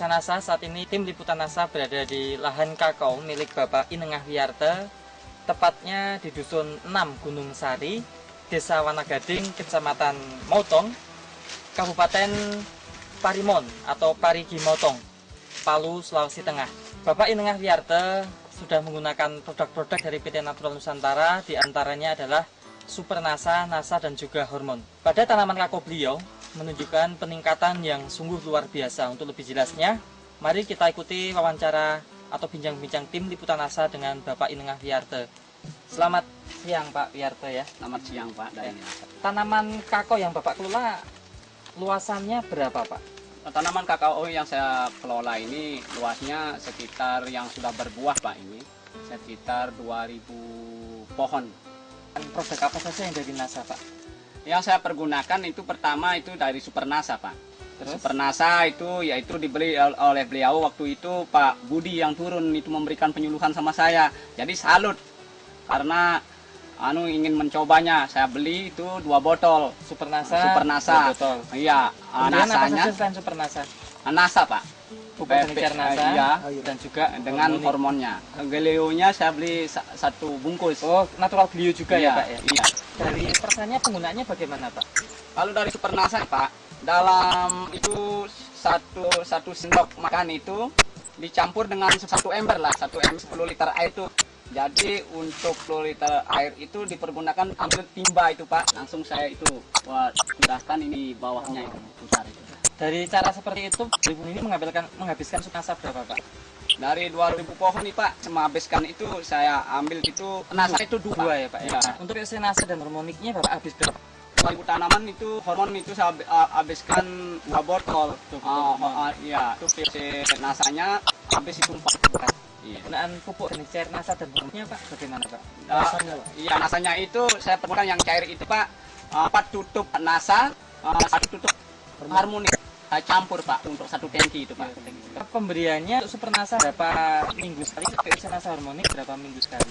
Pemirsa NASA, saat ini tim liputan NASA berada di lahan kakao milik Bapak Inengah Wiyarte, tepatnya di Dusun 6 Gunung Sari, Desa Wanagading, Kecamatan Mautong, Kabupaten Parimon atau Parigi Motong, Palu, Sulawesi Tengah. Bapak Inengah Wiyarte sudah menggunakan produk-produk dari PT Natural Nusantara, diantaranya adalah Super NASA, NASA, dan juga hormon. Pada tanaman kakao beliau menunjukkan peningkatan yang sungguh luar biasa. Untuk lebih jelasnya, mari kita ikuti wawancara atau bincang-bincang tim liputan NASA dengan Bapak Inengah Wiyarte. Selamat siang Pak Wiyarte ya. Selamat siang Pak. Tanaman kakao yang Bapak kelola luasannya berapa Pak? Tanaman kakao yang saya kelola ini luasnya sekitar yang sudah berbuah Pak, ini sekitar 2000 pohon. Produk apa saja yang dari NASA Pak? Yang saya pergunakan itu pertama itu dari Super NASA Pak. Terus? Super NASA itu yaitu dibeli oleh beliau waktu itu Pak Budi yang turun itu memberikan penyuluhan sama saya. Jadi salut karena ingin mencobanya. Saya beli itu 2 botol Super NASA. 2 botol. Iya, Kemudian apa NASA-nya saja selain Super NASA? NASA Pak. Pupuk furniture NASA, iya, dan juga dengan hormonnya. Gelionya saya beli 1 bungkus. Oh, natural glio juga ya Iya, Pak ya? iya. Dari persannya penggunaannya bagaimana Pak? Kalau dari Super NASA Pak, dalam itu satu sendok makan itu dicampur dengan 1 ember lah, 1 ember 10 liter air itu. Jadi untuk 10 liter air itu dipergunakan ambil timba itu Pak. Langsung saya itu pindahkan ini bawahnya itu besar itu. Dari cara seperti itu, ibu ini menghabiskan Super NASA berapa Pak? Dari 2000 pohon nih Pak, menghabiskan itu saya ambil itu NASA itu 2 ya Pak ya. Ya. Untuk isi NASA dan hormoniknya Bapak habis berapa? 2000 tanaman itu hormon itu saya habiskan 2 botol. Iya, itu PC NASA-nya habis itu 4 botol. Iya. Penggunaan pupuk dan cair NASA dan hormonnya Pak bagaimana Pak? Iya, NASA-nya itu saya perlukan yang cair itu Pak, 4 tutup NASA, 1 tutup harmonik. Saya campur Pak untuk 1 tangki itu Pak. Pemberiannya untuk Super NASA berapa minggu sekali? PUC NASA hormonik berapa minggu sekali?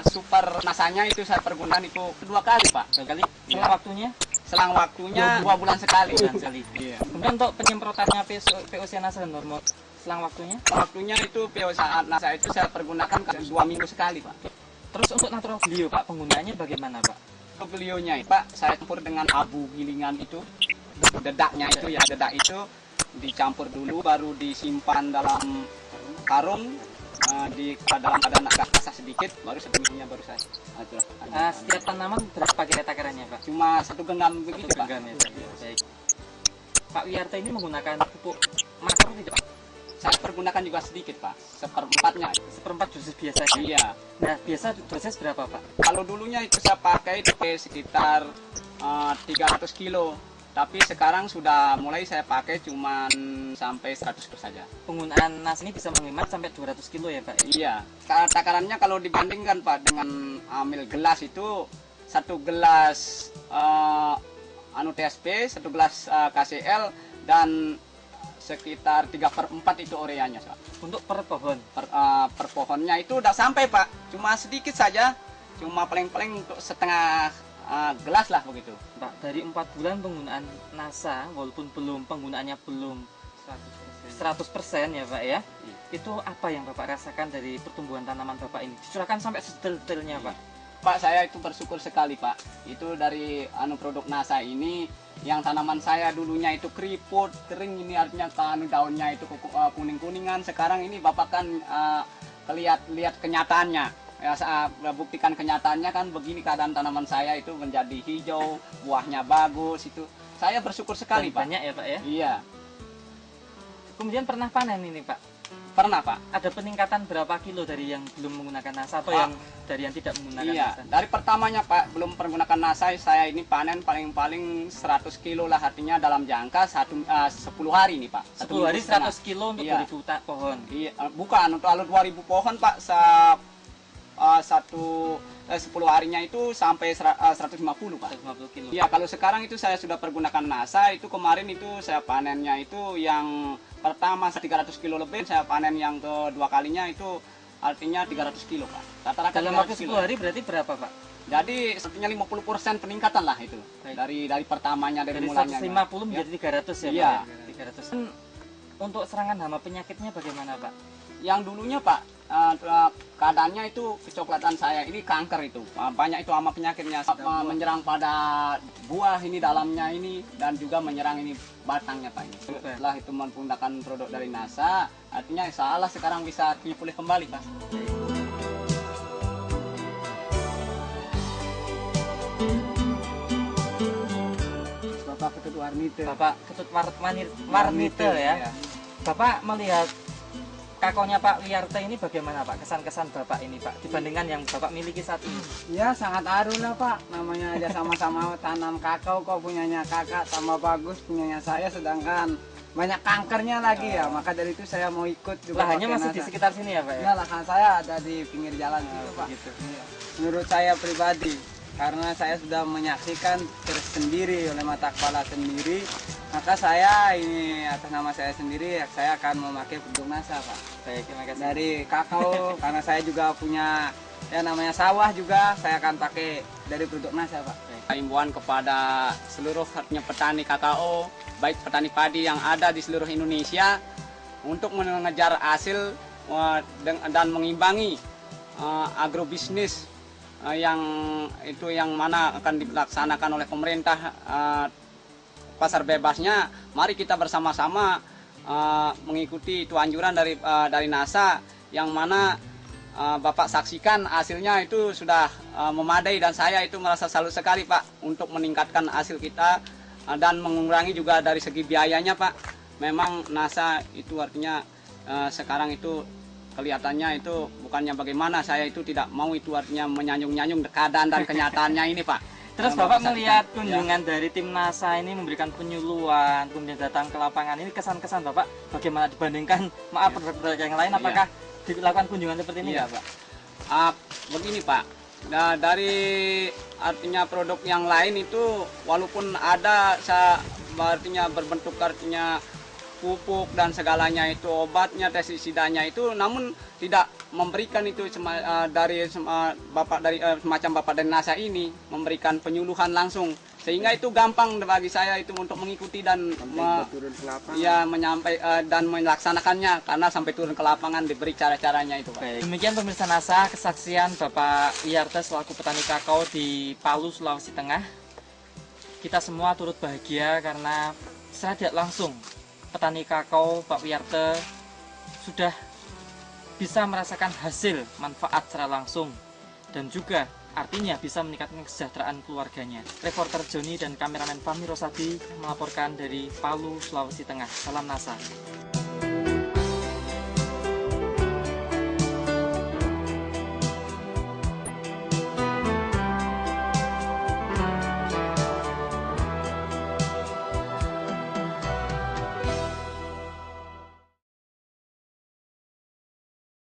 Super NASA-nya itu saya pergunakan itu 2 kali Pak. 2 kali? Iya. Selang waktunya? Selang waktunya 2 bulan sekali. Iya. Kemudian untuk penyemprotannya PUC NASA dan hormon, selang waktunya? Waktunya itu PUC NASA itu saya pergunakan 2 minggu sekali Pak. Terus untuk natural glio Pak, penggunaannya bagaimana Pak? Belionya Pak, saya campur dengan abu gilingan itu, dedaknya itu ya, dedak itu dicampur dulu baru disimpan dalam karung di dalam keadaan agak basah sedikit, baru sebelumnya baru saya itulah. Setiap tanaman berapa kira takarannya Pak? Cuma 1 genggam begitu Pak. Ya, baik. Pak Wiyarte ini menggunakan pupuk makro tidak Pak? Saya pergunakan juga sedikit Pak, 1/4-nya. 1/4 dosis biasa. Iya. Nah, biasa dosis berapa Pak? Kalau dulunya itu saya pakai itu sekitar 300 kilo. Tapi sekarang sudah mulai saya pakai cuman sampai 100 kilo saja. Penggunaan nas ini bisa menghemat sampai 200 kilo ya Pak? Iya. Takarannya kalau dibandingkan Pak dengan ambil gelas itu 1 gelas TSP, 1 gelas KCL, dan sekitar 3/4 itu ureanya Pak. Untuk per pohon? Per pohonnya itu udah sampai Pak. Cuma sedikit saja. Cuma paling-paling untuk setengah gelas lah begitu. Pak, dari 4 bulan penggunaan NASA, walaupun penggunaannya belum 100% ya Pak ya, itu apa yang Bapak rasakan dari pertumbuhan tanaman Bapak ini? Dicurahkan sampai sedetailnya Pak. Pak, saya itu bersyukur sekali Pak. Itu dari produk NASA ini, yang tanaman saya dulunya itu keriput, kering, ini artinya daunnya itu kuning-kuningan. Sekarang ini Bapak kan lihat kenyataannya. Ya, saya buktikan kenyataannya kan begini keadaan tanaman saya itu menjadi hijau, buahnya bagus itu. Saya bersyukur sekali Pak. Banyak ya Pak ya? Iya. Kemudian pernah panen ini Pak? Pernah Pak. Ada peningkatan berapa kilo dari yang belum menggunakan NASA atau yang dari yang tidak menggunakan iya, NASA? Dari pertamanya Pak, belum menggunakan NASA, saya ini panen paling 100 kilo lah, artinya dalam jangka 10 hari nih Pak. 10 hari 100 kilo untuk iya. 2000 pohon? Iya, bukan, untuk 2000 pohon Pak, 10 harinya itu sampai 150 Pak. 150 kilo. Iya, kalau sekarang itu saya sudah pergunakan NASA, itu kemarin itu saya panennya itu yang pertama 300 kilo lebih, saya panen yang kedua kalinya itu artinya 300 kilo Pak. Rata-rata dalam waktu 10 hari berarti berapa Pak? Jadi sepertinya 50% peningkatan lah itu. Baik. Dari pertamanya, dari mulanya. 150 menjadi 300 ya Iya. Pak? 300. untuk serangan hama penyakitnya bagaimana Pak? Yang dulunya Pak, keadaannya itu kecoklatan saya ini kanker itu. Banyak itu hama penyakitnya menyerang pada buah ini dalamnya ini dan juga menyerang ini batangnya Pak ini. Setelah itu menggunakan produk dari NASA, artinya salah sekarang bisa pulih kembali Pak. Bapak Ketut Warnite. Bapak Ketut Warnite ya. Bapak melihat kakonya Pak Wiyarte ini bagaimana Pak? Kesan-kesan Bapak ini Pak dibandingkan yang Bapak miliki saat ini? Ya sangat haru lah Pak, namanya aja sama-sama tanam kakao, kok punyanya kakak tambah bagus, punyanya saya sedangkan banyak kankernya lagi ya, maka dari itu saya mau ikut juga. Lahannya pakai masih di NASA. sekitar sini ya Pak ya? Ya lahan saya ada di pinggir jalan situ Pak. Gitu. Menurut saya pribadi, karena saya sudah menyaksikan tersendiri oleh mata kepala sendiri, maka saya ini atas nama saya sendiri, saya akan memakai produk NASA Pak. Baik, terima kasih. Dari kakao, karena saya juga punya ya namanya sawah juga, saya akan pakai dari produk NASA Pak. Himbauan kepada seluruh artinya petani kakao, baik petani padi yang ada di seluruh Indonesia untuk mengejar hasil dan mengimbangi agrobisnis yang mana akan dilaksanakan oleh pemerintah pasar bebasnya. Mari kita bersama-sama mengikuti itu anjuran dari NASA yang mana Bapak saksikan hasilnya itu sudah memadai dan saya itu merasa salut sekali Pak untuk meningkatkan hasil kita dan mengurangi juga dari segi biayanya Pak. Memang NASA itu artinya sekarang itu kelihatannya itu bukannya bagaimana, saya itu tidak mau itu artinya menyanjung-nyanjung keadaan dan kenyataannya ini Pak. Terus Bapak melihat kunjungan dari tim NASA ini memberikan penyuluhan, kemudian datang ke lapangan, ini kesan-kesan Bapak bagaimana dibandingkan produk-produk yang lain? Apakah dilakukan kunjungan seperti ini ya Pak? Begini Pak, dari artinya produk yang lain itu walaupun ada artinya berbentuk artinya pupuk dan segalanya itu obatnya, pestisidanya itu, namun tidak memberikan itu dari semacam Bapak dari NASA ini memberikan penyuluhan langsung, sehingga itu gampang bagi saya itu untuk mengikuti dan dan melaksanakannya karena sampai turun ke lapangan diberi cara-caranya itu Pak. Demikian pemirsa NASA, kesaksian Bapak Wiyarte selaku petani kakao di Palu, Sulawesi Tengah. Kita semua turut bahagia karena secara tidak langsung petani kakao Pak Wiyarte sudah bisa merasakan hasil manfaat secara langsung dan juga artinya bisa meningkatkan kesejahteraan keluarganya. Reporter Joni dan kameramen Fahmi Rosadi melaporkan dari Palu, Sulawesi Tengah. Salam NASA.